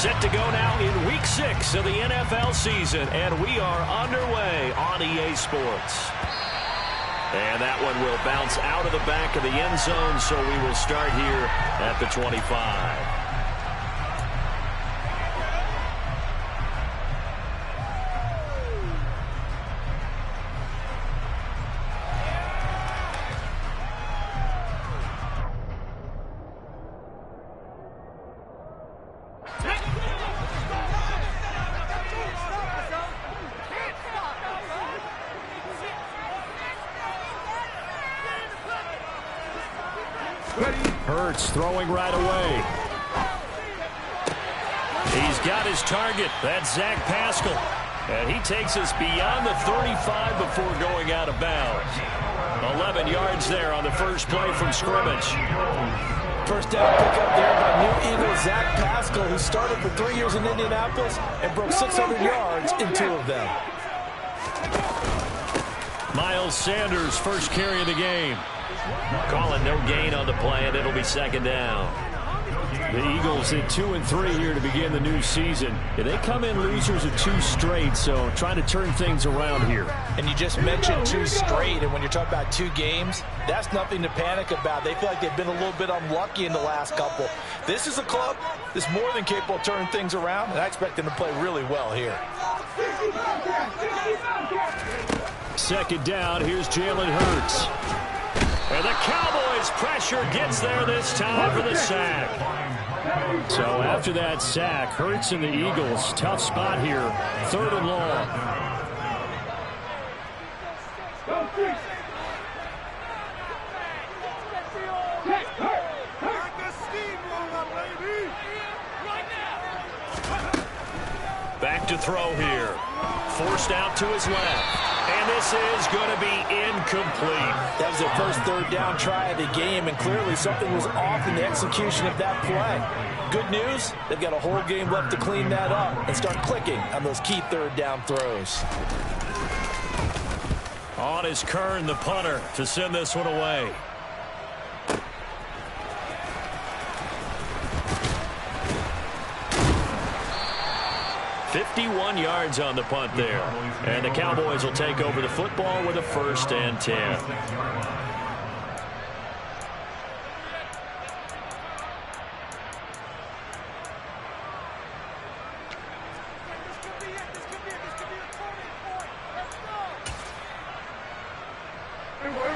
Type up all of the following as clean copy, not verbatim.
Set to go now in Week 6 of the NFL season, and we are underway on EA Sports. And that one will bounce out of the back of the end zone, so we will start here at the 25. Hurts throwing right away. He's got his target. That's Zach Pascal. And he takes us beyond the 35 before going out of bounds. 11 yards there on the first play from scrimmage. First down pickup there by New Eagles Zach Pascal, who started for 3 years in Indianapolis and broke 600 yards in 2 of them. Miles Sanders, first carry of the game. Calling no gain on the play, and it'll be second down. The Eagles hit 2 and 3 here to begin the new season. And they come in losers of 2 straight, so trying to turn things around here. And you just mentioned 2 straight, and when you're talking about 2 games, that's nothing to panic about. They feel like they've been a little bit unlucky in the last couple. This is a club that's more than capable of turning things around, and I expect them to play really well here. Second down, here's Jalen Hurts. And the Cowboys pressure gets there this time for the sack. So after that sack, Hurts and the Eagles, tough spot here, 3rd and long. Back to throw here. Forced out to his left. And this is going to be incomplete. That was their first 3rd down try of the game, and clearly something was off in the execution of that play. Good news, they've got a whole game left to clean that up and start clicking on those key 3rd down throws. On is Kern, the punter, to send this one away. 51 yards on the punt there. And the Cowboys will take over the football with a 1st and 10.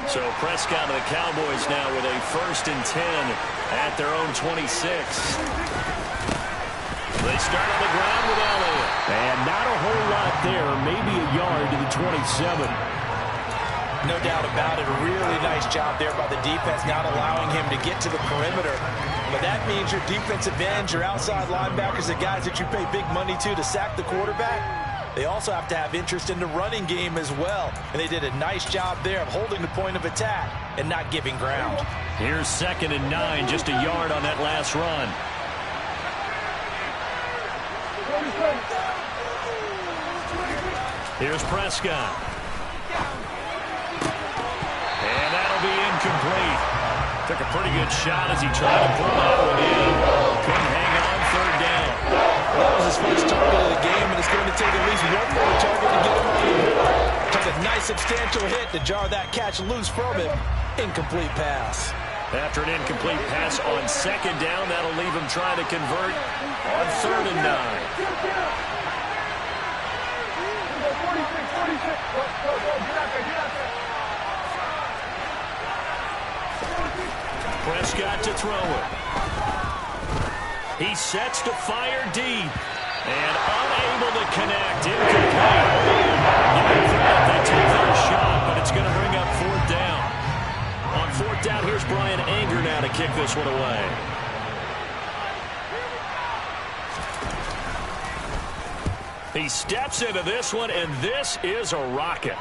So Prescott and the Cowboys now with a 1st and 10 at their own 26. They start on the ground with Elliott. And not a whole lot there, maybe a yard to the 27. No doubt about it. A really nice job there by the defense, not allowing him to get to the perimeter. But that means your defensive ends, your outside linebackers, the guys that you pay big money to sack the quarterback, they also have to have interest in the running game as well. And they did a nice job there of holding the point of attack and not giving ground. Here's 2nd and 9, just a yard on that last run. Here's Prescott. And that'll be incomplete. Took a pretty good shot as he tried to pull that one in. Couldn't hang on 3rd down. That was his first target of the game, and it's going to take at least one more target to get him on the board. Took a nice substantial hit to jar that catch loose from him. Incomplete pass. After an incomplete pass on 2nd down, that'll leave him trying to convert on 3rd and 9. Prescott to throw it. He sets to fire deep. And unable to connect. Incomplete. Give them credit. They take their shot, but it's going to bring up 4th down. On 4th down, here's Brian Anger now to kick this one away. He steps into this one, and this is a rocket.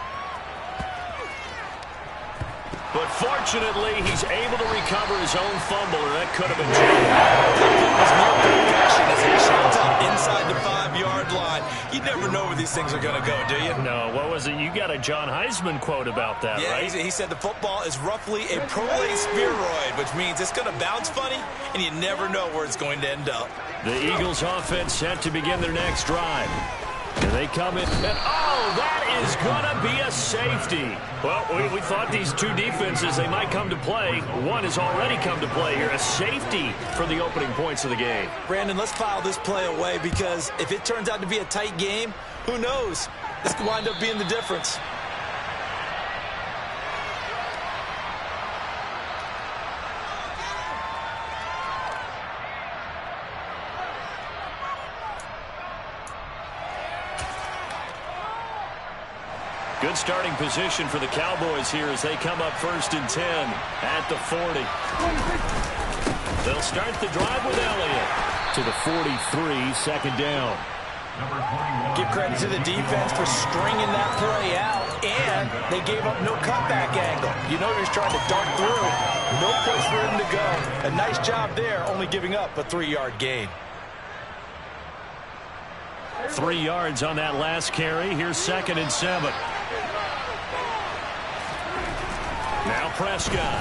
But fortunately, he's able to recover his own fumble, or that could have been jailed. That was near perfection as he shot up inside the 5-yard line. You never know where these things are going to go, do you? No, what was it? You got a John Heisman quote about that, right? Yeah, he said the football is roughly a prolate spheroid, which means it's going to bounce funny, and you never know where it's going to end up. The Eagles offense set to begin their next drive. And they come in, and that is going to be a safety. Well, we thought these two defenses, they might come to play. One has already come to play here. A safety for the opening points of the game. Brandon, let's file this play away because if it turns out to be a tight game, who knows? This could wind up being the difference. Good starting position for the Cowboys here as they come up 1st and 10 at the 40. They'll start the drive with Elliott. To the 43, second down. Give credit to the defense for stringing that play out, and they gave up no cutback angle. You know they're trying to dart through. No place for him to go. A nice job there, only giving up a 3-yard gain. 3 yards on that last carry. Here's 2nd and 7. Now Prescott.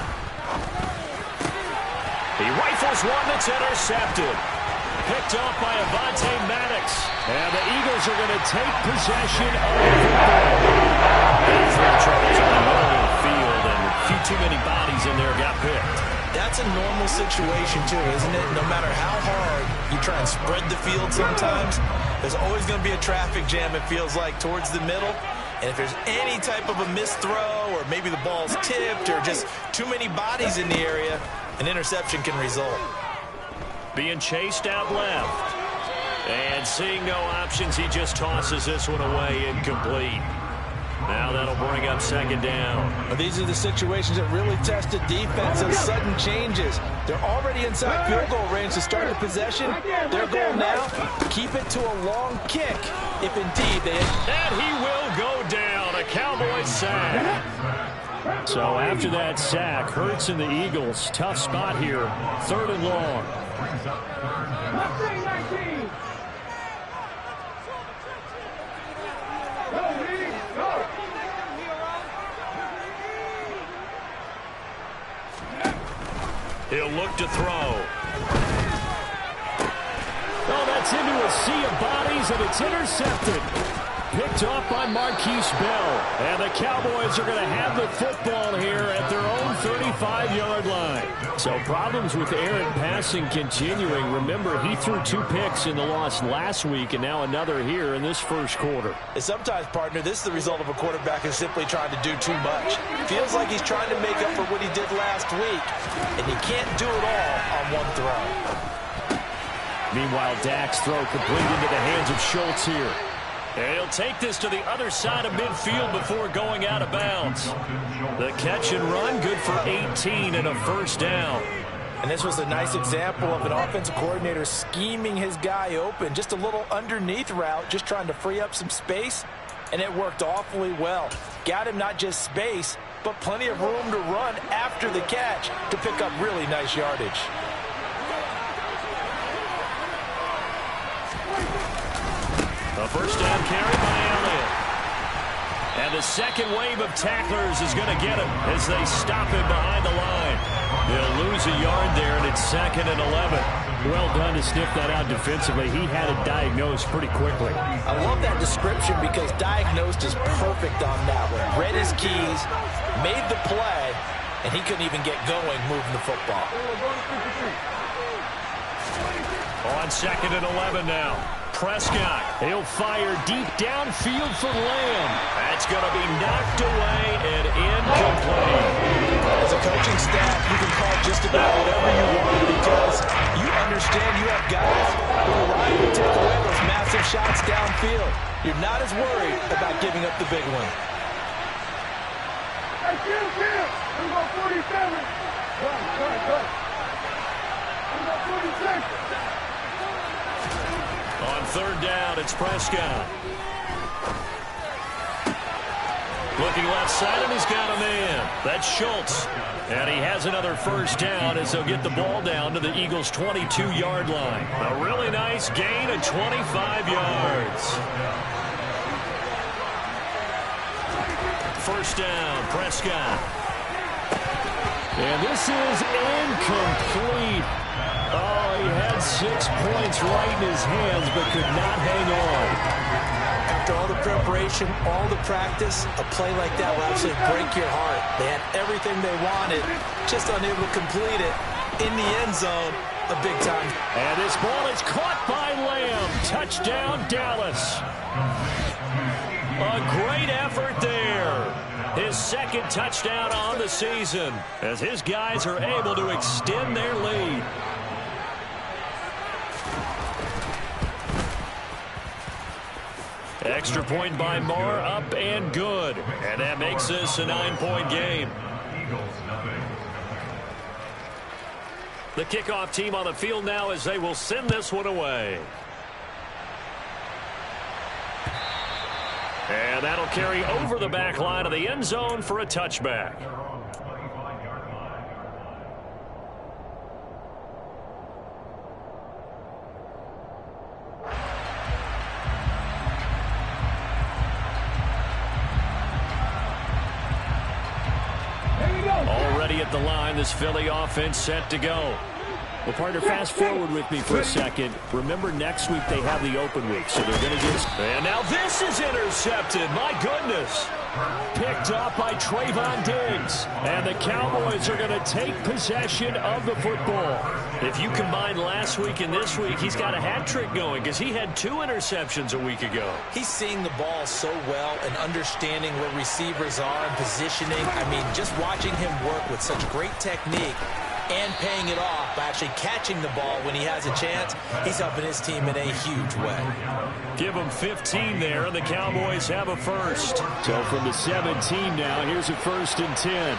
He rifles one that's intercepted. Picked off by Avonte Maddox. And the Eagles are going to take possession of the football. Charles on the middle of the field, and a few too many bodies in there got picked. That's a normal situation, too, isn't it? No matter how hard you try and spread the field sometimes, there's always going to be a traffic jam, it feels like, towards the middle. And if there's any type of a missed throw or maybe the ball's tipped or just too many bodies in the area, an interception can result. Being chased out left. And seeing no options, he just tosses this one away incomplete. Now that'll bring up 2nd down. Well, these are the situations that really test the defense. Those sudden changes. They're already inside field goal range to start the possession. Their goal now, keep it to a long kick, if indeed they... And he will go down. A Cowboys sack. So after that sack, Hurts and the Eagles, tough spot here. 3rd and long. He'll look to throw. Oh, that's into a sea of bodies, and it's intercepted. Picked off by Marquise Bell. And the Cowboys are going to have the football here at their own 35-yard line. So problems with errant passing continuing. Remember, he threw 2 picks in the loss last week, and now another here in this first quarter. And sometimes, partner, this is the result of a quarterback who's simply trying to do too much. Feels like he's trying to make up for what he did last week, and he can't do it all on one throw. Meanwhile, Dak's throw complete into the hands of Schultz here. And he'll take this to the other side of midfield before going out of bounds. The catch and run, good for 18 and a 1st down. And this was a nice example of an offensive coordinator scheming his guy open. Just a little underneath route, just trying to free up some space, and it worked awfully well. Got him not just space, but plenty of room to run after the catch to pick up really nice yardage. A 1st down carry by Elliott. And the second wave of tacklers is going to get him as they stop him behind the line. They'll lose a yard there, and it's 2nd and 11. Well done to sniff that out defensively. He had it diagnosed pretty quickly. I love that description because diagnosed is perfect on that one. Read his keys, made the play, and he couldn't even get going moving the football. On 2nd and 11 now. Prescott. He'll fire deep downfield for Lamb. That's going to be knocked away and incomplete. As a coaching staff, you can call just about whatever you want because you understand you have guys who are liable to take away those massive shots downfield. You're not as worried about giving up the big one. Hey, Kim, I'm going 47. Go. I'm going 46. On 3rd down, it's Prescott. Looking left side, and he's got a man. That's Schultz. And he has another 1st down as they'll get the ball down to the Eagles' 22-yard line. A really nice gain of 25 yards. 1st down, Prescott. And this is incomplete. Oh, he had 6 points right in his hands, but could not hang on. After all the preparation, all the practice, a play like that will absolutely break your heart. They had everything they wanted, just unable to complete it. In the end zone, a big time. And this ball is caught by Lamb. Touchdown, Dallas. A great effort there. His second touchdown on the season as his guys are able to extend their lead. Extra point by Moore, up and good. And that makes this a 9-point game. The kickoff team on the field now as they will send this one away. And that'll carry over the back line of the end zone for a touchback. Already at the line, this Philly offense set to go. Well, partner, fast forward with me for a second. Remember, next week they have the open week, so they're going to get... And now this is intercepted. My goodness. Picked off by Trayvon Diggs. And the Cowboys are going to take possession of the football. If you combine last week and this week, he's got a hat trick going because he had 2 interceptions a week ago. He's seeing the ball so well and understanding where receivers are and positioning. I mean, just watching him work with such great technique and paying it off by actually catching the ball when he has a chance, he's helping his team in a huge way. Give him 15 there, and the Cowboys have a first. So from the 17 now, here's a 1st and 10.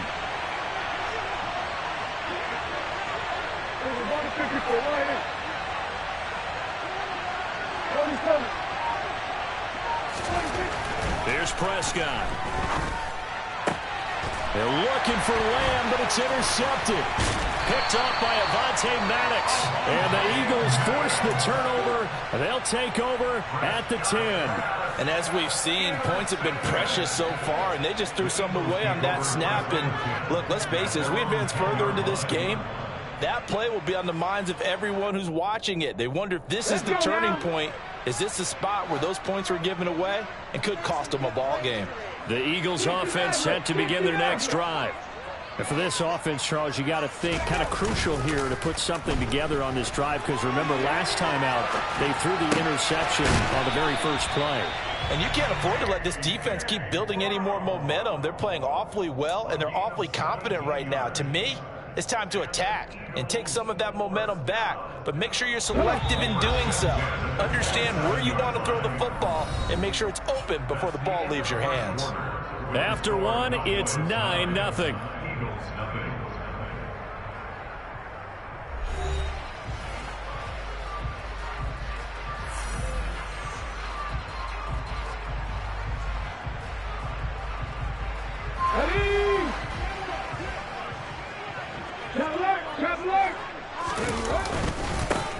Here's Prescott. They're looking for Lamb, but it's intercepted. Picked off by Avonte Maddox. And the Eagles force the turnover. They'll take over at the 10. And as we've seen, points have been precious so far, and they just threw some away on that snap. And look, let's face it, as we advance further into this game, that play will be on the minds of everyone who's watching it. They wonder if this is the turning point. Is this the spot where those points were given away and could cost them a ball game? The Eagles offense set to begin their next drive. And for this offense, Charles, you got to think kind of crucial here to put something together on this drive, because remember last time out they threw the interception on the very first play. And you can't afford to let this defense keep building any more momentum. They're playing awfully well, and they're awfully confident right now. To me, it's time to attack and take some of that momentum back, but make sure you're selective in doing so. Understand where you want to throw the football and make sure it's open before the ball leaves your hands. After one, it's 9-0.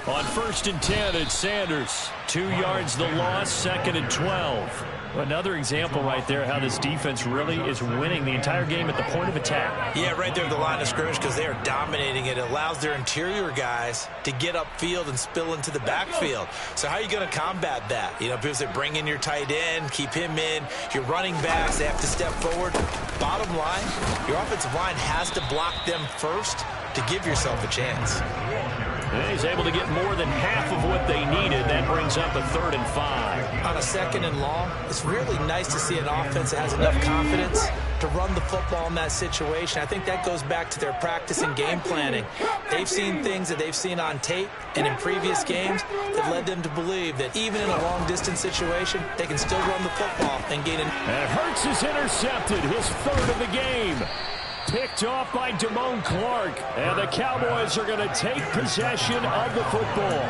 On 1st and 10, it's Sanders. 2 yards the loss, 2nd and 12. Another example right there how this defense really is winning the entire game at the point of attack. Yeah, right there at the line of scrimmage, because they are dominating it. It allows their interior guys to get upfield and spill into the backfield. So how are you going to combat that? You know, because they bring in your tight end, keep him in. Your running backs, they have to step forward. Bottom line, your offensive line has to block them first to give yourself a chance. And he's able to get more than half of what they needed. That brings up a 3rd and 5. On a 2nd and long, it's really nice to see an offense that has enough confidence to run the football in that situation. I think that goes back to their practice and game planning. They've seen things that they've seen on tape and in previous games that led them to believe that even in a long-distance situation, they can still run the football and gain an... And Hurts is intercepted, his 3rd of the game. Picked off by Damone Clark. And the Cowboys are going to take possession of the football.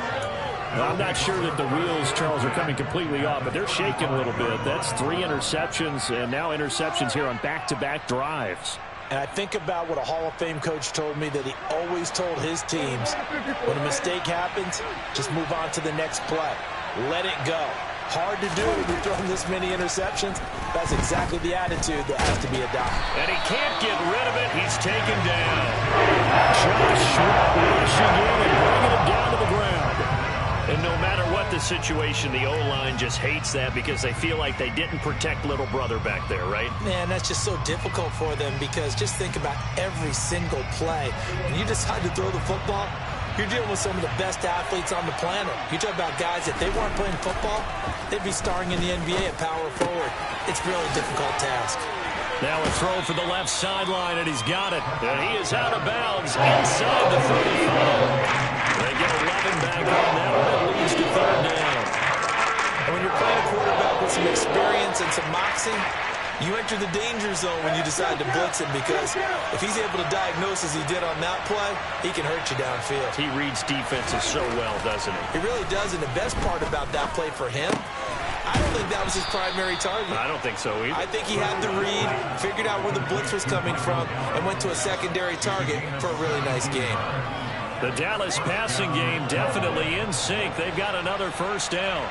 I'm not sure that the wheels, Charles, are coming completely off, but they're shaking a little bit. That's 3 interceptions, and now interceptions here on back-to-back drives. And I think about what a Hall of Fame coach told me that he always told his teams, when a mistake happens, just move on to the next play. Let it go. Hard to do when you're throwing this many interceptions. That's exactly the attitude that has to be adopted. And he can't get rid of it. He's taken down. Josh Sweat rushing in and bringing him down to the ground. situation, the O-line just hates that because they feel like they didn't protect little brother back there, right? Man, that's just so difficult for them because just think about every single play. When you decide to throw the football, you're dealing with some of the best athletes on the planet. You talk about guys, if they weren't playing football, they'd be starring in the NBA at power forward. It's really a difficult task. Now a throw for the left sideline, and he's got it. And he is out of bounds inside the 35. They get 11 back on that one. It leads to third down. And when you're playing a quarterback with some experience and some moxie, you enter the danger zone when you decide to blitz him because if he's able to diagnose as he did on that play, he can hurt you downfield. He reads defenses so well, doesn't he? He really does, and the best part about that play for him, I don't think that was his primary target. I don't think so either. I think he had the read, figured out where the blitz was coming from, and went to a secondary target for a really nice game. The Dallas passing game definitely in sync. They've got another first down.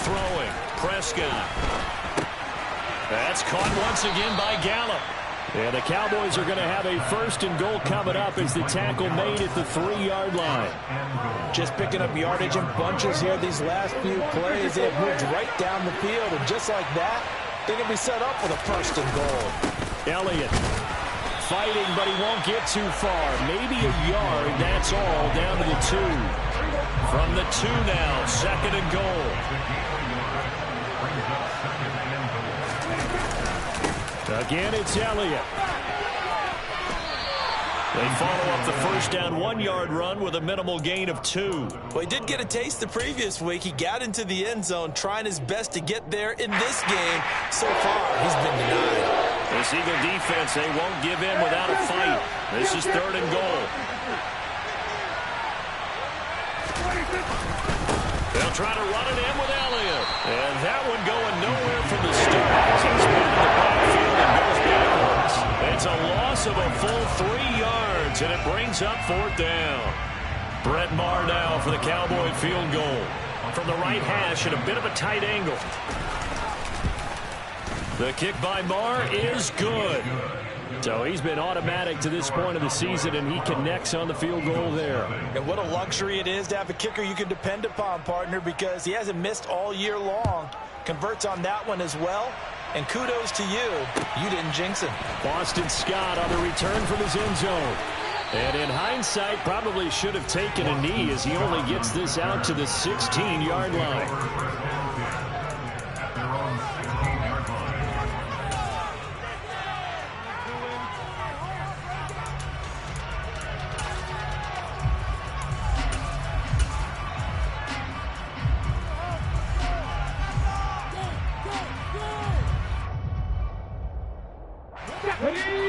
Throwing, Prescott. That's caught once again by Gallup. And the Cowboys are going to have a first and goal coming up as the tackle made at the 3-yard line. Just picking up yardage in bunches here these last few plays. They have moved right down the field, and just like that, they're going to be set up with a first and goal. Elliott fighting, but he won't get too far. Maybe a yard, that's all, down to the 2. From the 2 now, second and goal. Again, it's Elliott. They follow up the first down 1-yard run with a minimal gain of 2. Well, he did get a taste the previous week. He got into the end zone, trying his best to get there in this game. So far, he's been denied. This Eagle defense, they won't give in without a fight. This is third and goal. They'll try to run it in with Elliott. And that one going nowhere from the start as he's been in the backfield and goes backwards. It's a loss of a full 3 yards, and it brings up fourth down. Brett Maher now for the Cowboy field goal. From the right hash at a bit of a tight angle. The kick by Maher is good. So he's been automatic to this point of the season, and he connects on the field goal there. And what a luxury it is to have a kicker you can depend upon, partner, because he hasn't missed all year long. Converts on that one as well. And kudos to you. You didn't jinx him. Boston Scott on the return from his end zone. And in hindsight, probably should have taken a knee as he only gets this out to the 16-yard line.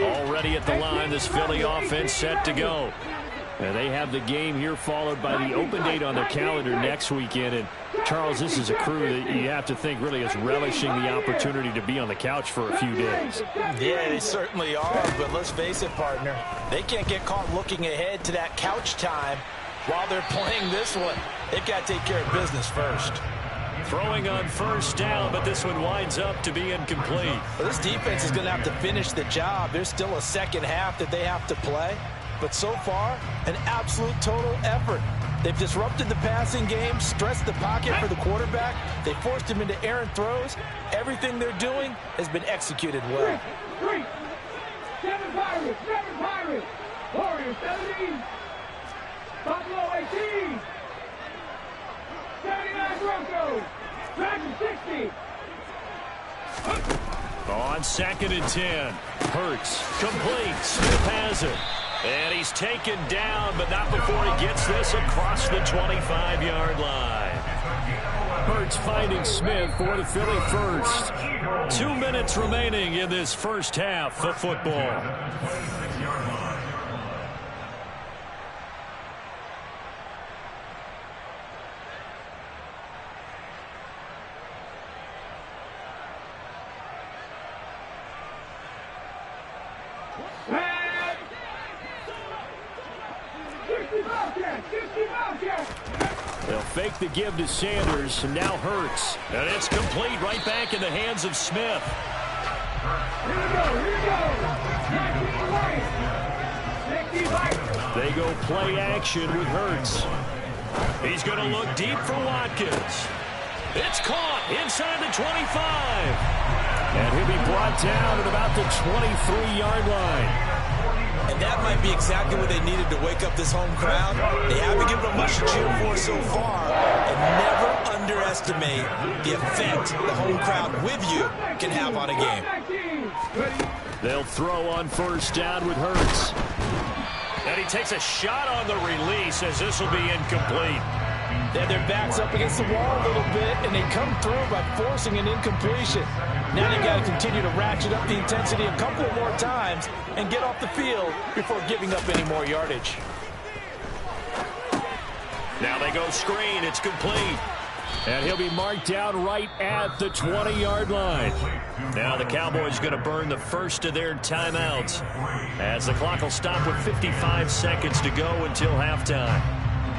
Already at the line, this Philly offense set to go. And they have the game here followed by the open date on their calendar next weekend. And, Charles, this is a crew that you have to think really is relishing the opportunity to be on the couch for a few days. Yeah, they certainly are. But let's face it, partner, they can't get caught looking ahead to that couch time while they're playing this one. They've got to take care of business first. Throwing on first down, but this one winds up to be incomplete. Well, this defense is going to have to finish the job. There's still a second half that they have to play. But so far, an absolute total effort. They've disrupted the passing game, stressed the pocket for the quarterback. They forced him into errant throws. Everything they're doing has been executed well. 7 Pirates, Warriors 17, Buffalo 18, 79 Broncos, Dragons 60. On second and 10, Hurts complete. Smith has it. And he's taken down, but not before he gets this across the 25-yard line. Hurts finding Smith for the Philly first. 2 minutes remaining in this first half of football. They'll fake the give to Sanders, and now Hurts. And it's complete right back in the hands of Smith. They go play action with Hurts. He's going to look deep for Watkins. It's caught inside the 25. And he'll be brought down at about the 23-yard line. And that might be exactly what they needed to wake up this home crowd. They haven't given them much to cheer for so far. And never underestimate the effect the home crowd with you can have on a game. They'll throw on first down with Hurts. And he takes a shot on the release as this will be incomplete. They have their backs up against the wall a little bit, and they come through by forcing an incompletion. Now they've got to continue to ratchet up the intensity a couple of more times and get off the field before giving up any more yardage. Now they go screen. It's complete. And he'll be marked down right at the 20-yard line. Now the Cowboys going to burn the first of their timeouts as the clock will stop with 55 seconds to go until halftime.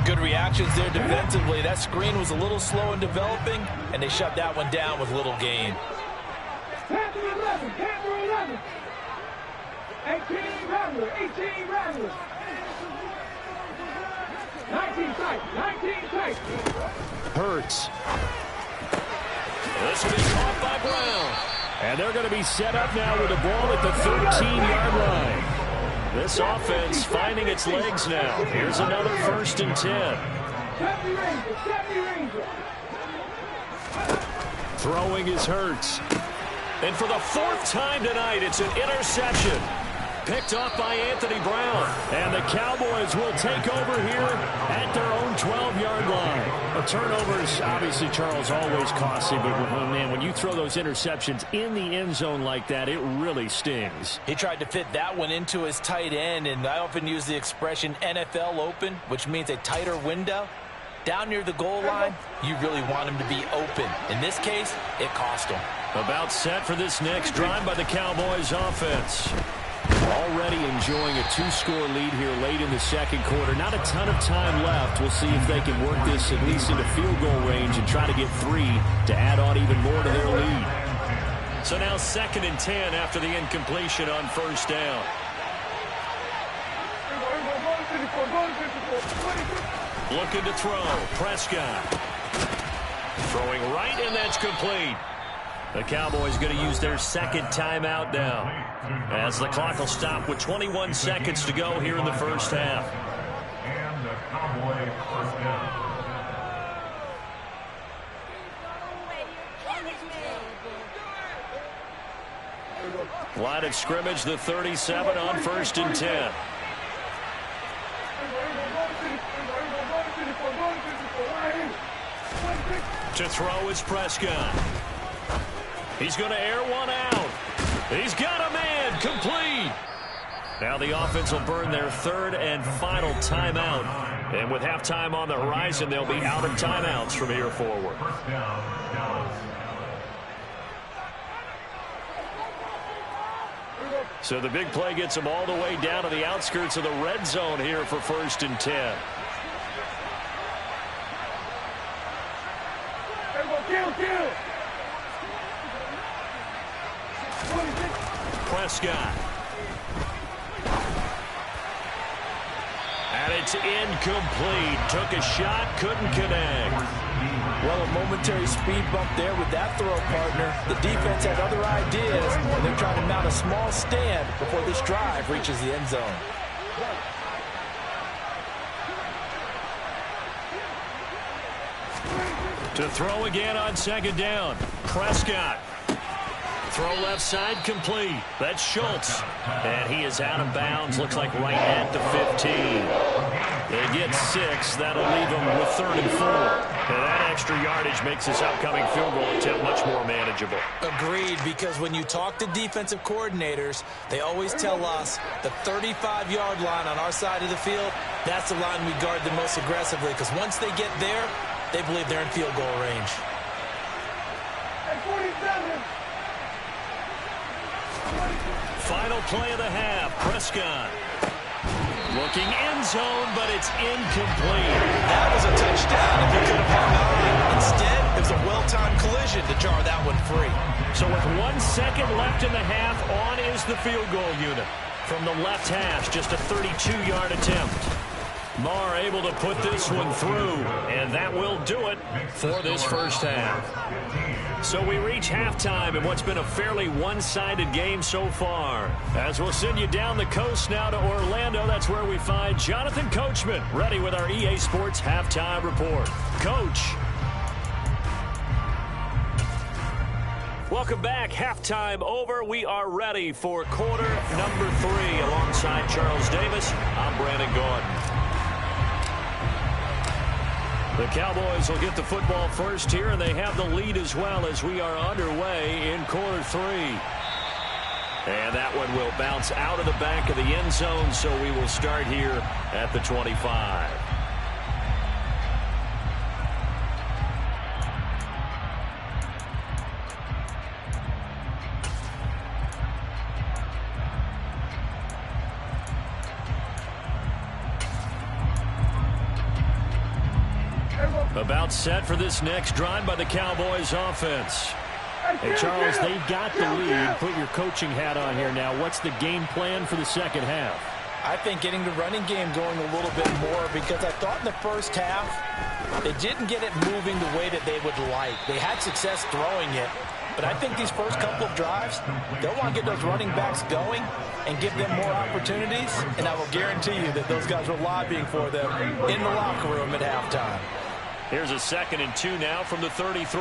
Good reactions there defensively. That screen was a little slow in developing, and they shut that one down with little gain. Panther 11, Panther 11. 18 Rattler, 18 Rattler. 19 tight, 19 tight. Hurts. This will be caught by Brown. And they're going to be set up now with the ball at the 13-yard line. This offense finding its legs now. Here's another 1st and 10. 70 Ranger, 70 Ranger. Throwing is Hurts. And for the 4th time tonight, it's an interception. Picked off by Anthony Brown. And the Cowboys will take over here at their own 12-yard line. A turnovers, obviously, Charles, always costly. But, man, when you throw those interceptions in the end zone like that, it really stings. He tried to fit that one into his tight end, and I often use the expression NFL open, which means a tighter window. Down near the goal line, you really want him to be open. In this case, it cost him. About set for this next drive by the Cowboys offense. Already enjoying a 2-score lead here late in the second quarter. Not a ton of time left. We'll see if they can work this at least into field goal range and try to get 3 to add on even more to their lead. So now 2nd and 10 after the incompletion on first down. Looking to throw. Prescott. Throwing right, and that's complete. The Cowboys going to use their 2nd timeout now as the clock will stop with 21 seconds to go here in the first half. And the Cowboys first down. Line of scrimmage, the 37 on 1st and 10. To throw is Prescott. He's going to air one out. He's got a man. Complete. Now the offense will burn their 3rd and final timeout. And with halftime on the horizon, they'll be out of timeouts from here forward. First down, Dallas. So the big play gets them all the way down to the outskirts of the red zone here for 1st and 10. Prescott. And it's incomplete. Took a shot, couldn't connect. Well, a momentary speed bump there with that throw, partner. The defense had other ideas, and they're trying to mount a small stand before this drive reaches the end zone. To throw again on 2nd down. Prescott. Throw left side complete. That's Schultz. And he is out of bounds. Looks like right at the 15. They get 6. That'll leave them with 3rd and 4. And that extra yardage makes this upcoming field goal attempt much more manageable. Agreed, because when you talk to defensive coordinators, they always tell us the 35-yard line on our side of the field, that's the line we guard the most aggressively, because once they get there, they believe they're in field goal range. Final play of the half. Prescott. Looking end zone, but it's incomplete. That was a touchdown if he could have hung on. Instead, it was a well-timed collision to jar that one free. So with 1 second left in the half, on is the field goal unit. From the left hash, just a 32-yard attempt. Marr able to put this one through, and that will do it for this first half. So we reach halftime in what's been a fairly one-sided game so far. As we'll send you down the coast now to Orlando, that's where we find Jonathan Coachman ready with our EA Sports Halftime Report. Coach. Welcome back. Halftime over. We are ready for quarter number 3. Alongside Charles Davis, I'm Brandon Gordon. The Cowboys will get the football first here, and they have the lead as well as we are underway in quarter 3. And that one will bounce out of the back of the end zone, so we will start here at the 25. About set for this next drive by the Cowboys offense. Hey, Charles, they got the lead. Put your coaching hat on here now. What's the game plan for the second half? I think getting the running game going a little bit more, because I thought in the first half they didn't get it moving the way that they would like. They had success throwing it, but I think these first couple of drives, they'll want to get those running backs going and give them more opportunities, and I will guarantee you that those guys were lobbying for them in the locker room at halftime. Here's a 2nd and 2 now from the 33.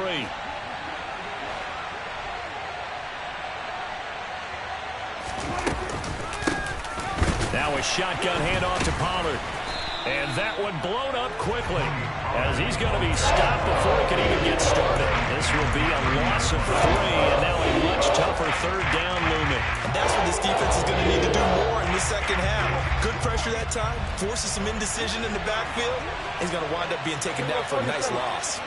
Now a shotgun handoff to Pollard. And that one blown up quickly as he's going to be stopped before he can even get started. This will be a loss of 3, and now a much tougher third down looming. And that's what this defense is going to need to do more in the second half. Good pressure that time, forces some indecision in the backfield. He's going to wind up being taken down for a nice loss.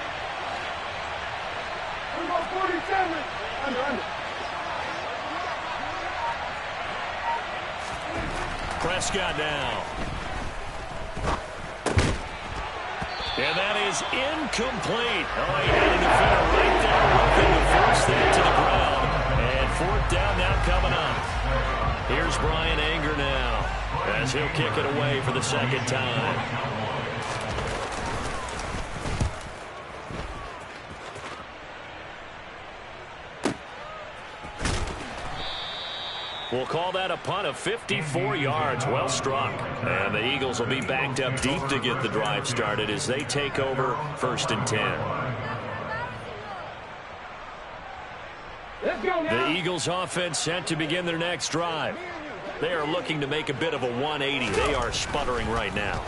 47. Under. Prescott now. And that is incomplete. Oh, he had a defender right there with him to force that to the ground. And 4th down now coming up. Here's Brian Anger now as he'll kick it away for the 2nd time. We'll call that a punt of 54 yards. Well struck. And the Eagles will be backed up deep to get the drive started as they take over 1st and 10. Let's go now. The Eagles offense set to begin their next drive. They are looking to make a bit of a 180. They are sputtering right now.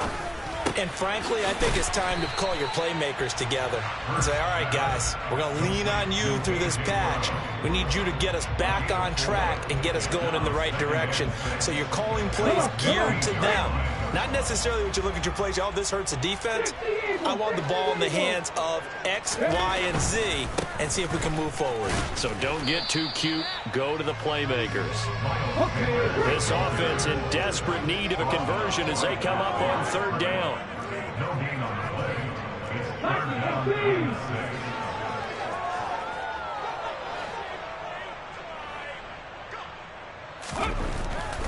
And frankly, I think it's time to call your playmakers together and say, all right, guys, we're going to lean on you through this patch. We need you to get us back on track and get us going in the right direction. So you're calling plays geared to them. Not necessarily what you look at your plays, oh, this hurts the defense. I want the ball in the hands of X, Y, and Z and see if we can move forward. So don't get too cute. Go to the playmakers. This offense in desperate need of a conversion as they come up on 3rd down. No gain on the play. It's 3rd down and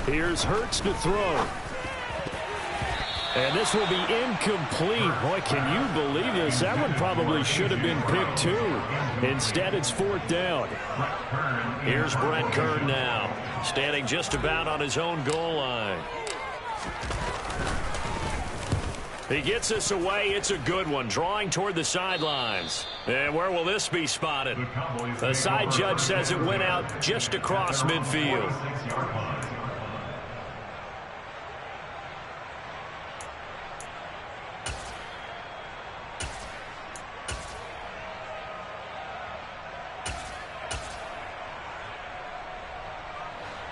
6. Here's Hurts to throw. And this will be incomplete. Boy, can you believe this? That one probably should have been picked too. Instead, it's 4th down. Here's Brett Kern now, standing just about on his own goal line. He gets this away. It's a good one, drawing toward the sidelines. And where will this be spotted? The side judge says it went out just across midfield.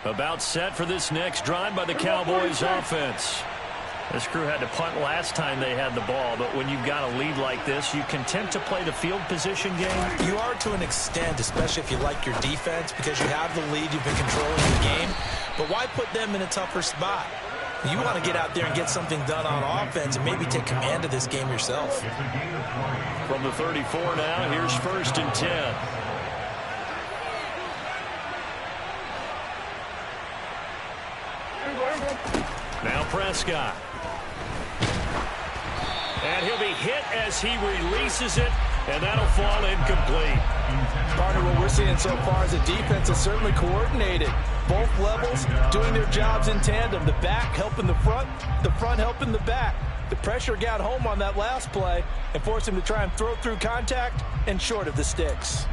About set for this next drive by the Cowboys offense. This crew had to punt last time they had the ball, but when you've got a lead like this, you content to play the field position game? You are to an extent, especially if you like your defense, because you have the lead, you've been controlling the game. But why put them in a tougher spot? You want to get out there and get something done on offense and maybe take command of this game yourself. From the 34 now, here's 1st and 10. Now Prescott. And he'll be hit as he releases it, and that'll fall incomplete. Partner, what we're seeing so far is the defense is certainly coordinated. Both levels doing their jobs in tandem. The back helping the front helping the back. The pressure got home on that last play and forced him to try and throw through contact and short of the sticks.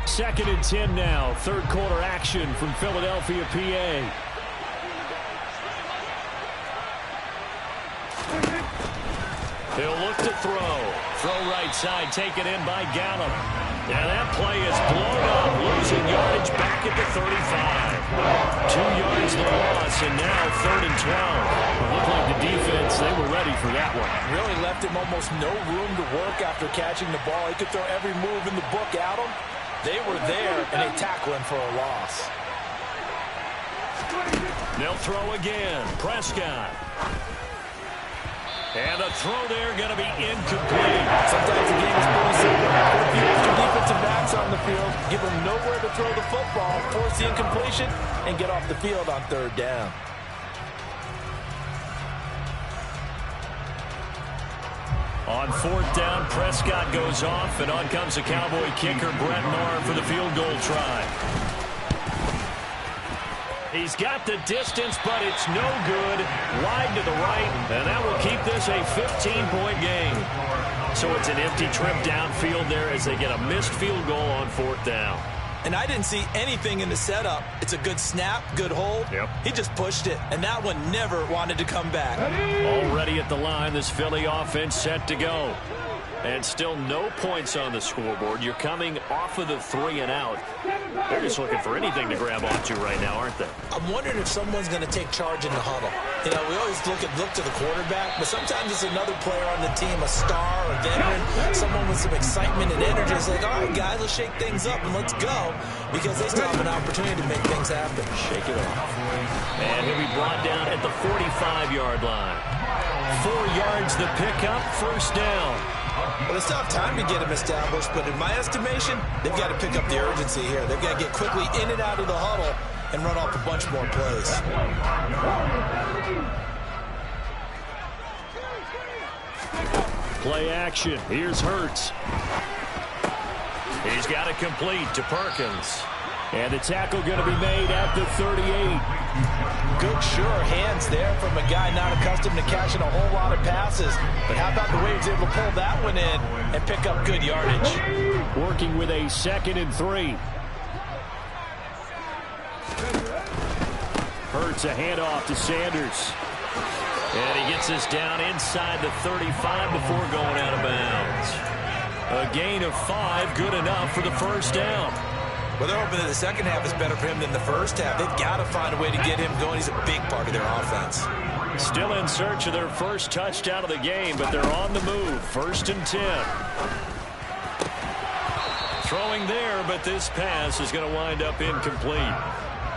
2nd and 10 now. Third quarter action from Philadelphia, PA. He'll look to throw. Throw right side, taken in by Gallup. And that play is blown up, losing yardage back at the 35. 2 yards the loss, and now 3rd and 12. It looked like the defense, they were ready for that one. Really left him almost no room to work after catching the ball. He could throw every move in the book at him. They were there, and they tackle him for a loss. They'll throw again. Prescott. And the throw there going to be incomplete. Sometimes the game is pretty simple. Put a few extra defensive backs on the field, give them nowhere to throw the football, force the incompletion, and get off the field on 3rd down. On 4th down, Prescott goes off, and on comes the Cowboy kicker, Brett Maher, for the field goal try. He's got the distance, but it's no good. Wide to the right, and that will keep this a 15-point game. So it's an empty trip downfield there as they get a missed field goal on 4th down. And I didn't see anything in the setup. It's a good snap, good hold. Yep. He just pushed it, and that one never wanted to come back. Already at the line, this Philly offense set to go. And still no points on the scoreboard. You're coming off of the 3 and out. They're just looking for anything to grab onto right now, aren't they? I'm wondering if someone's going to take charge in the huddle. You know, we always look to the quarterback, but sometimes it's another player on the team, a star, a veteran, someone with some excitement and energy. It's like, all right, guys, let's shake things up and let's go, because they still have an opportunity to make things happen. Shake it off. And he'll be brought down at the 45-yard line. 4 yards the pickup, 1st down. Well, they still have time to get him established, but in my estimation, they've got to pick up the urgency here. They've got to get quickly in and out of the huddle and run off a bunch more plays. Play action. Here's Hurts. He's got it complete to Perkins. And the tackle going to be made at the 38. Good, sure hands there from a guy not accustomed to catching a whole lot of passes. But how about the way he was able to pull that one in and pick up good yardage? Working with a 2nd and 3. Hurts a handoff to Sanders. And he gets us down inside the 35 before going out of bounds. A gain of 5, good enough for the 1st down. Well, they're hoping that the second half is better for him than the first half. They've got to find a way to get him going. He's a big part of their offense. Still in search of their first touchdown of the game, but they're on the move. 1st and 10. Throwing there, but this pass is going to wind up incomplete.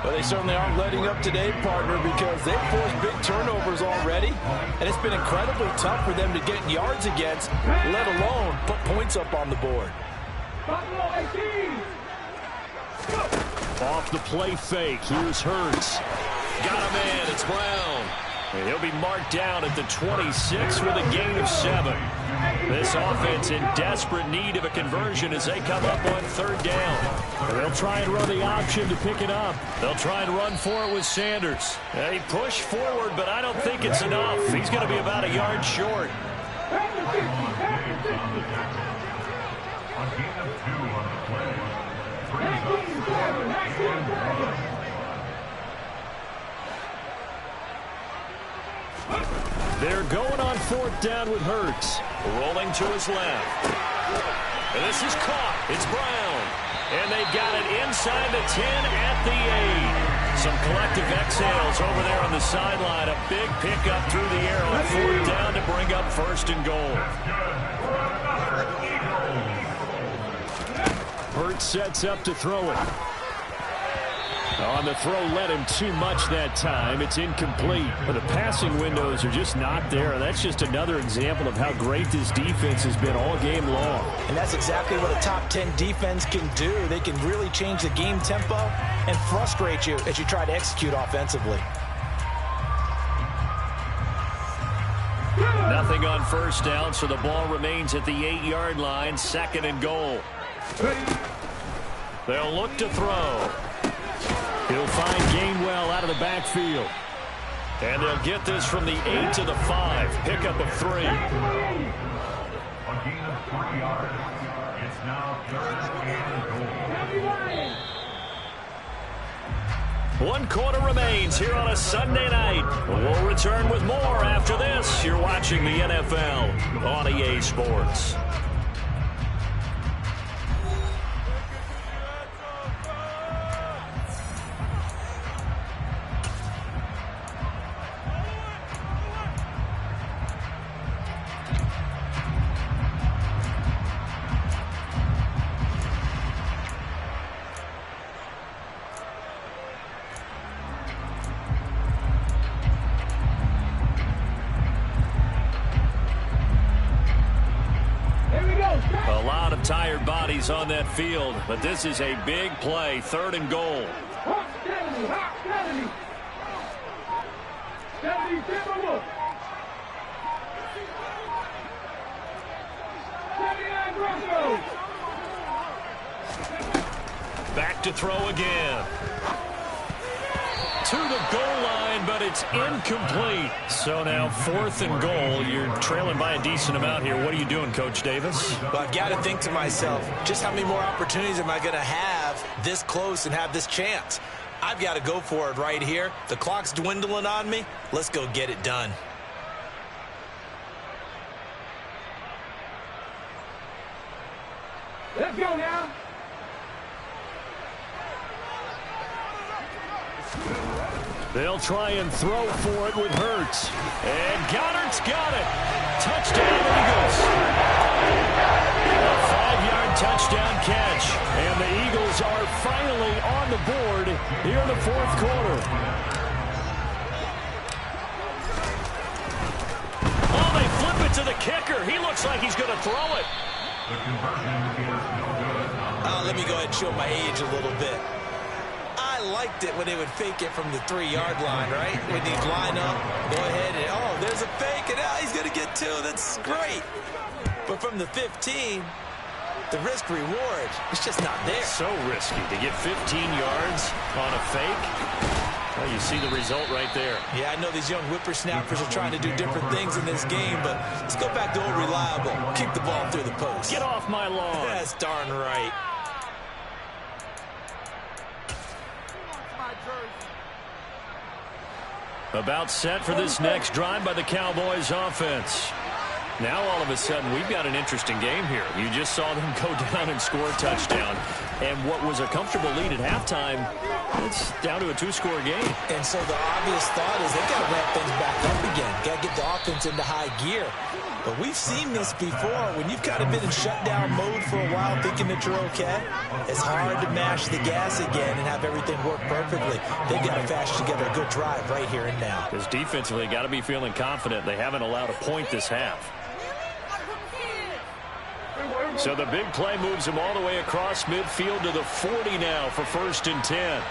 Well, they certainly aren't letting up today, partner, because they've forced big turnovers already, and it's been incredibly tough for them to get yards against, let alone put points up on the board. Off the play fake, here's Hurts. Got him in, it's Brown. And he'll be marked down at the 26 with a gain of 7. This offense in desperate need of a conversion as they come up on 3rd down. They'll try and run the option to pick it up. They'll try and run for it with Sanders. He pushed forward, but I don't think it's enough. He's going to be about a yard short. They're going on 4th down with Hurts. Rolling to his left. And this is caught. It's Brown. And they've got it inside the 10 at the 8. Some collective exhales over there on the sideline. A big pickup through the air on 4th down to bring up 1st and goal. Hurts sets up to throw it. On the throw, led him too much that time. It's incomplete. But the passing windows are just not there. And that's just another example of how great this defense has been all game long. And that's exactly what a top 10 defense can do. They can really change the game tempo and frustrate you as you try to execute offensively. Nothing on first down, so the ball remains at the 8-yard line, 2nd and goal. They'll look to throw. He'll find Gainwell out of the backfield. And they'll get this from the 8 to the 5. Pickup of 3. A gain of 3 yards. It's now 3rd and goal. 1 quarter remains here on a Sunday night. We'll return with more after this. You're watching the NFL on EA Sports. Tired bodies on that field, but this is a big play. 3rd and goal. Back to throw again. To the goal line, but it's incomplete. So now 4th and goal. You're trailing by a decent amount here. What are you doing, Coach Davis? Well, I've got to think to myself, just how many more opportunities am I going to have this close and have this chance? I've got to go for it right here. The clock's dwindling on me. Let's go get it done. Let's go now. They'll try and throw for it with Hurts. And Goddard's got it. Touchdown, Eagles. A 5-yard touchdown catch. And the Eagles are finally on the board here in the 4th quarter. Oh, they flip it to the kicker. He looks like he's going to throw it. The conversion is no good. Let me go ahead and show my age a little bit. I liked it when they would fake it from the 3-yard line, right? When they line up, go ahead and, oh, there's a fake, and now he's going to get 2. That's great. But from the 15, the risk reward, it's just not there. So risky to get 15 yards on a fake. Well, you see the result right there. Yeah, I know these young whippersnappers are trying to do different things in this game, but let's go back to old reliable. Keep the ball through the post. Get off my lawn. That's darn right. About set for this next drive by the Cowboys offense. Now all of a sudden we've got an interesting game here. You just saw them go down and score a touchdown. And what was a comfortable lead at halftime, it's down to a 2-score game. And so the obvious thought is they've got to ramp things back up again. Got to get the offense into high gear. But we've seen this before. When you've kind of been in shutdown mode for a while thinking that you're okay, it's hard to mash the gas again and have everything work perfectly. They've got to fashion together a good drive right here and now. Because defensively, got to be feeling confident. They haven't allowed a point this half. So the big play moves him all the way across midfield to the 40 now for 1st and 10.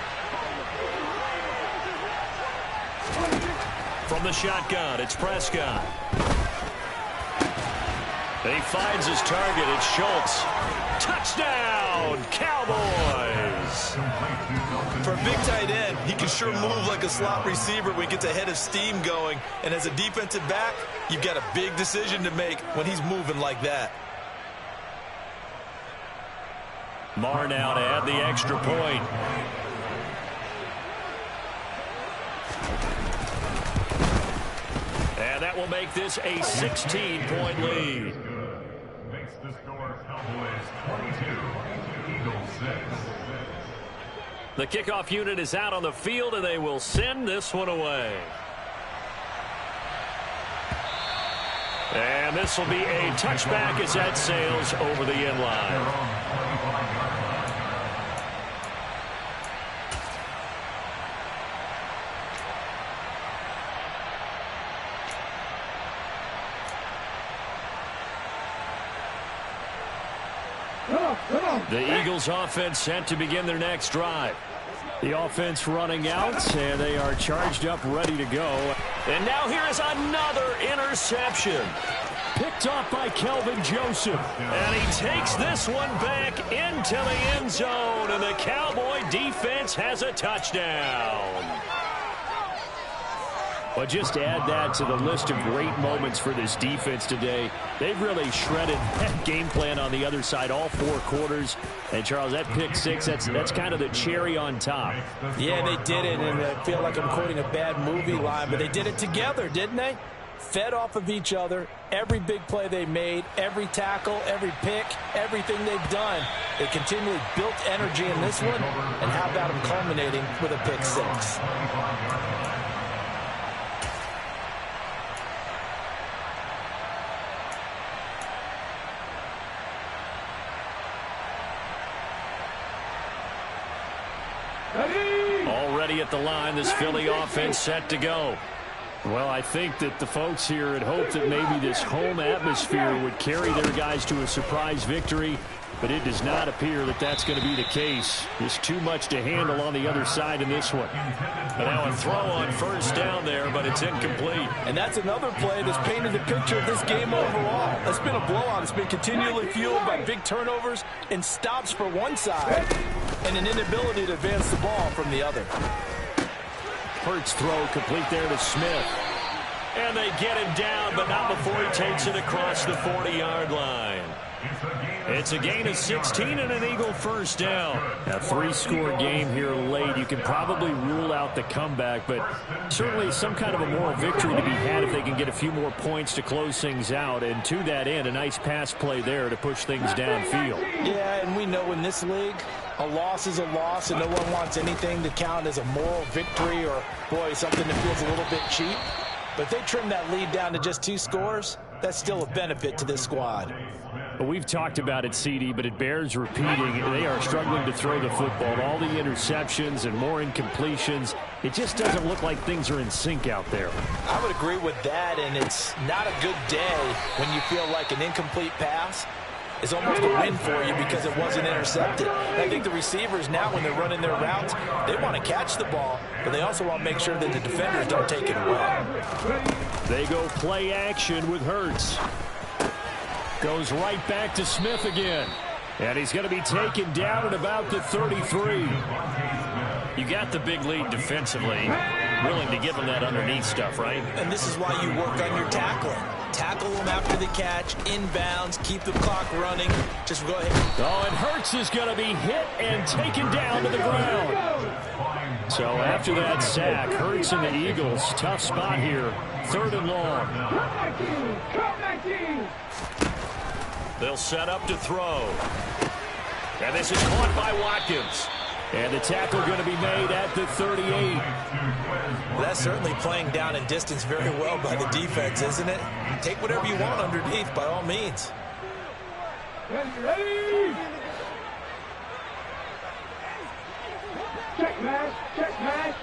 From the shotgun, it's Prescott. He finds his target. It's Schultz. Touchdown, Cowboys. For a big tight end, he can sure move like a slot receiver when he gets a head of steam going. And as a defensive back, you've got a big decision to make when he's moving like that. Marr now to add the extra point. And that will make this a 16-point lead. Makes the score Cowboys 22, Eagles 6. The kickoff unit is out on the field, and they will send this one away. And this will be a touchback as that sails over the end line. The Eagles offense set to begin their next drive. The offense running out, and they are charged up, ready to go. And now here is another interception. Picked off by Kelvin Joseph. And he takes this one back into the end zone, and the Cowboy defense has a touchdown. But just to add that to the list of great moments for this defense today. They've really shredded that game plan on the other side all 4 quarters. And, Charles, that pick 6, that's kind of the cherry on top. Yeah, they did it, and I feel like I'm quoting a bad movie line, but they did it together, didn't they? Fed off of each other, every big play they made, every tackle, every pick, everything they've done. They continually built energy in this one, and how about them culminating with a pick 6? Already at the line, this Philly offense set to go. Well, I think that the folks here had hoped that maybe this home atmosphere would carry their guys to a surprise victory, but it does not appear that that's going to be the case. Just too much to handle on the other side in this one. But now a throw on first down there, but it's incomplete. And that's another play that's painted the picture of this game overall. It's been a blowout. It's been continually fueled by big turnovers and stops for one side and an inability to advance the ball from the other. Hurts throw complete there to Smith. And they get him down, but not before he takes it across the 40-yard line. It's a gain of 16 and an Eagle first down. A 3-score game here late. You can probably rule out the comeback, but certainly some kind of a moral victory to be had if they can get a few more points to close things out. And to that end, a nice pass play there to push things downfield. Yeah, and we know in this league, a loss is a loss, and no one wants anything to count as a moral victory or, boy, something that feels a little bit cheap. But if they trim that lead down to just 2 scores, that's still a benefit to this squad. We've talked about it, CD, but it bears repeating. They are struggling to throw the football. All the interceptions and more incompletions. It just doesn't look like things are in sync out there. I would agree with that, and it's not a good day when you feel like an incomplete pass is almost a win for you because it wasn't intercepted. And I think the receivers now, when they're running their routes, they want to catch the ball, but they also want to make sure that the defenders don't take it away. They go play action with Hurts. Goes right back to Smith again. And he's going to be taken down at about the 33. You got the big lead defensively. Willing to give them that underneath stuff, right? And this is why you work on your tackling. Tackle them after the catch, inbounds, keep the clock running. Just go ahead. Oh, and Hurts is going to be hit and taken down to the ground. So after that sack, Hurts and the Eagles, tough spot here. 3rd and long. They'll set up to throw. And this is caught by Watkins. And the tackle going to be made at the 38. Well, that's certainly playing down in distance very well by the defense, isn't it? Take whatever you want underneath, by all means. Ready? Check match, check match.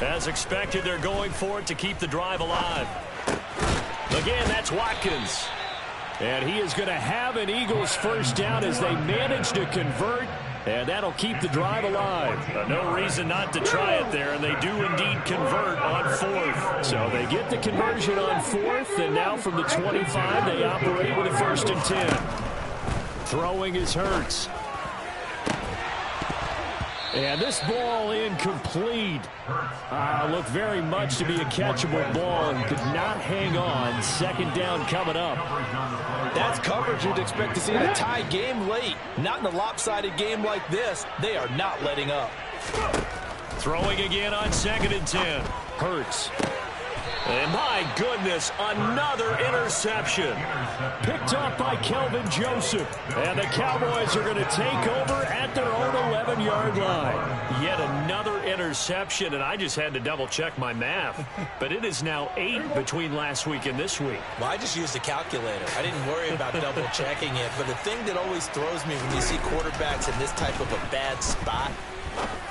As expected, they're going for it to keep the drive alive. Again, that's Watkins. And he is going to have an Eagles first down as they manage to convert, and that'll keep the drive alive. No reason not to try it there, and they do indeed convert on 4th. So they get the conversion on 4th, and now from the 25, they operate with a 1st and 10. Throwing is Hurts. And this ball incomplete. Looked very much to be a catchable ball and could not hang on. 2nd down coming up. That's coverage you'd expect to see in a tie game late. Not in a lopsided game like this. They are not letting up. Throwing again on 2nd and 10. Hurts. And my goodness, another interception. Picked off by Kelvin Joseph. And the Cowboys are going to take over at their own 11-yard line. Yet another interception, and I just had to double-check my math. But it is now 8 between last week and this week. Well, I just used a calculator. I didn't worry about double-checking it. But the thing that always throws me when you see quarterbacks in this type of a bad spot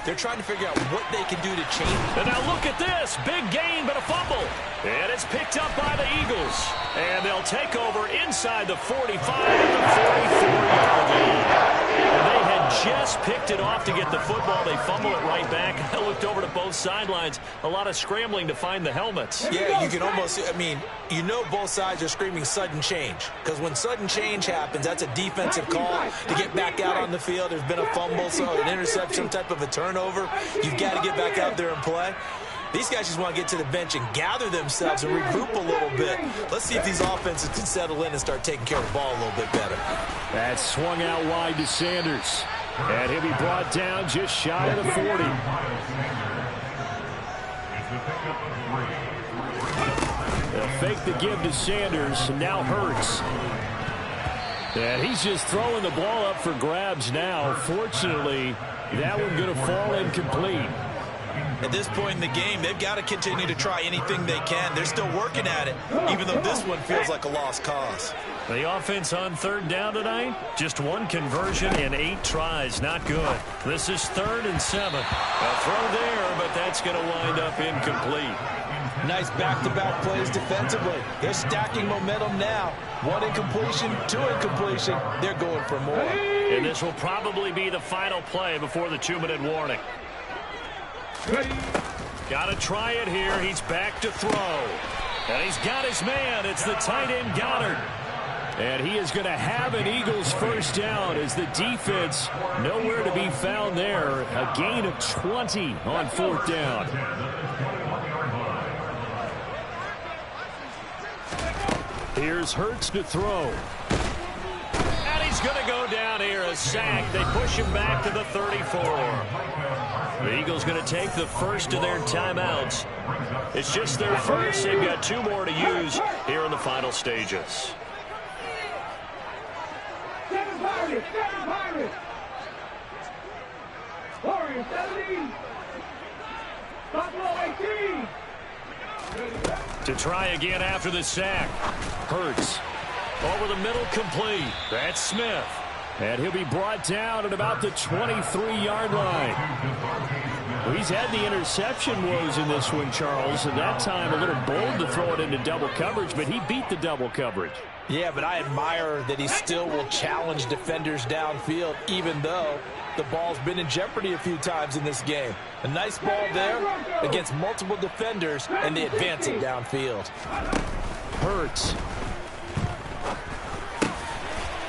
They're trying to figure out what they can do to change. And now look at this. Big gain, but a fumble. And it's picked up by the Eagles. And they'll take over inside the 45 at the 44-yard line. And they had just picked it off to get the football. They fumble it right back. I looked over to both sidelines. A lot of scrambling to find the helmets. Yeah, you can almost, I mean, you know both sides are screaming sudden change. Because when sudden change happens, that's a defensive call to get back out on the field. There's been a fumble, so an interception, some type of a turnover. You've got to get back out there and play. These guys just want to get to the bench and gather themselves and regroup a little bit. Let's see if these offenses can settle in and start taking care of the ball a little bit better. That swung out wide to Sanders. And he'll be brought down just shy of the 40. They'll fake the give to Sanders, and now Hurts. And he's just throwing the ball up for grabs now. Fortunately, that one going to fall incomplete. At this point in the game, they've got to continue to try anything they can. They're still working at it, even though this one feels like a lost cause. The offense on third down tonight, just one conversion and 8 tries. Not good. This is 3rd and 7. A throw there, but that's going to wind up incomplete. Nice back-to-back plays defensively. They're stacking momentum now. 1 incompletion, 2 incompletion. They're going for more. And this will probably be the final play before the 2-minute warning. Got to try it here. He's back to throw. And he's got his man. It's the tight end Goddard. And he is going to have an Eagles first down as the defense nowhere to be found there. A gain of 20 on 4th down. Here's Hurts to throw. And he's going to go down here. A sack. They push him back to the 34. The Eagles going to take the first of their timeouts. It's just their first. They've got 2 more to use here in the final stages. 7 Pirates! 7 Pirates! Warriors 17! Buffalo 18! To try again after the sack. Hurts. Over the middle, complete. That's Smith. And he'll be brought down at about the 23-yard line. He's had the interception woes in this one, Charles, and that time a little bold to throw it into double coverage, but he beat the double coverage. Yeah, but I admire that he still will challenge defenders downfield, even though the ball's been in jeopardy a few times in this game. A nice ball there against multiple defenders, and they advance it downfield. Hurts.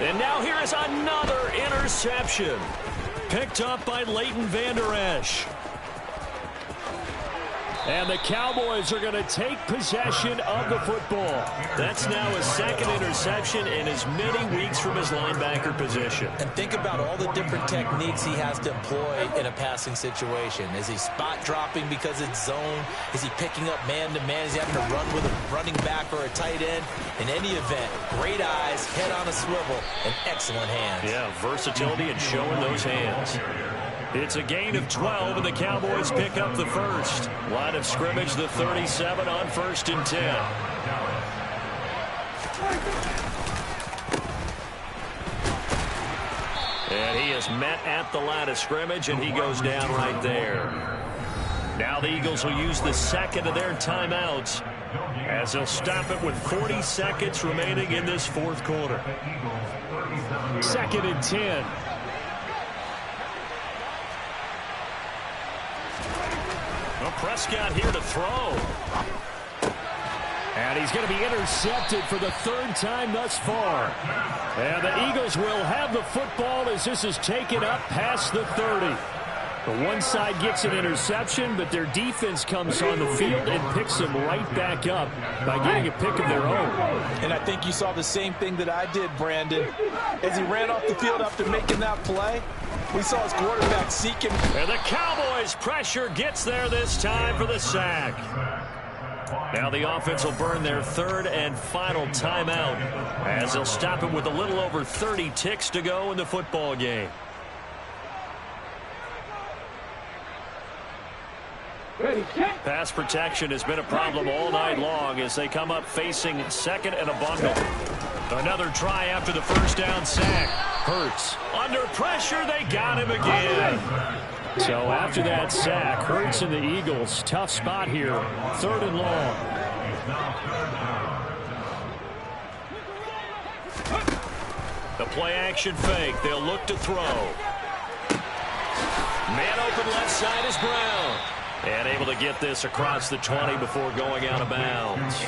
And now here is another interception. Picked up by Leighton Vander Esch. And the Cowboys are going to take possession of the football. That's now his 2nd interception in as many weeks from his linebacker position. And think about all the different techniques he has to employ in a passing situation. Is he spot dropping because it's zone? Is he picking up man-to-man? Is he having to run with a running back or a tight end? In any event, great eyes, head on a swivel, and excellent hands. Yeah, versatility and showing those hands. It's a gain of 12, and the Cowboys pick up the first. Line of scrimmage, the 37 on 1st and 10. And he is met at the line of scrimmage, and he goes down right there. Now the Eagles will use the 2nd of their timeouts as they'll stop it with 40 seconds remaining in this 4th quarter. 2nd and 10. Well, Prescott here to throw. And he's going to be intercepted for the 3rd time thus far. And the Eagles will have the football as this is taken up past the 30. The one side gets an interception, but their defense comes on the field and picks them right back up by getting a pick of their own. And I think you saw the same thing that I did, Brandon. As he ran off the field after making that play, we saw his quarterback seeking. And the Cowboys' pressure gets there this time for the sack. Now the offense will burn their 3rd and final timeout as they'll stop it with a little over 30 ticks to go in the football game. Pass protection has been a problem all night long as they come up facing 2nd and a bundle. Another try after the 1st down sack. Hurts. Under pressure, they got him again. So after that sack, Hurts and the Eagles, tough spot here, 3rd and long. It's now 3rd down. The play action fake. They'll look to throw. Man open left side is Brown. And able to get this across the 20 before going out of bounds.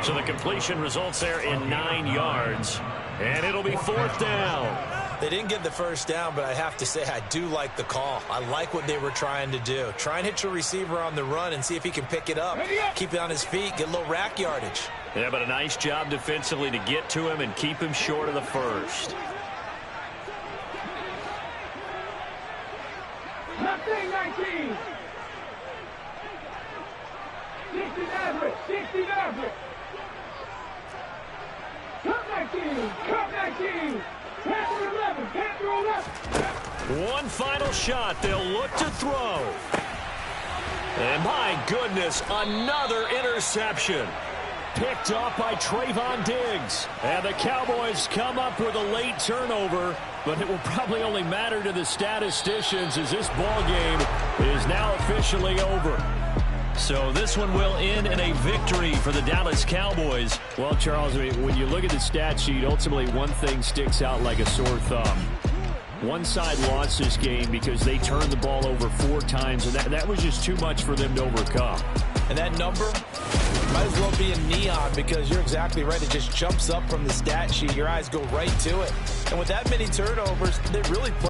So the completion results there in 9 yards. And it'll be 4th down. They didn't get the first down, but I have to say I do like the call. I like what they were trying to do. Try and hit your receiver on the run and see if he can pick it up. Keep it on his feet, get a little rack yardage. Yeah, but a nice job defensively to get to him and keep him short of the first. Left thing 19. 60 Maverick. 60 Maverick. Cut 19. Cut 19. Panther 11. Panther 11. One final shot. They'll look to throw. And my goodness, another interception. Picked off by Trayvon Diggs. And the Cowboys come up with a late turnover, but it will probably only matter to the statisticians as this ball game is now officially over. So this one will end in a victory for the Dallas Cowboys. Well, Charles, when you look at the stat sheet, ultimately one thing sticks out like a sore thumb. One side lost this game because they turned the ball over 4 times, and that was just too much for them to overcome. And that number might as well be in neon because you're exactly right. It just jumps up from the stat sheet. Your eyes go right to it. And with that many turnovers, they really play.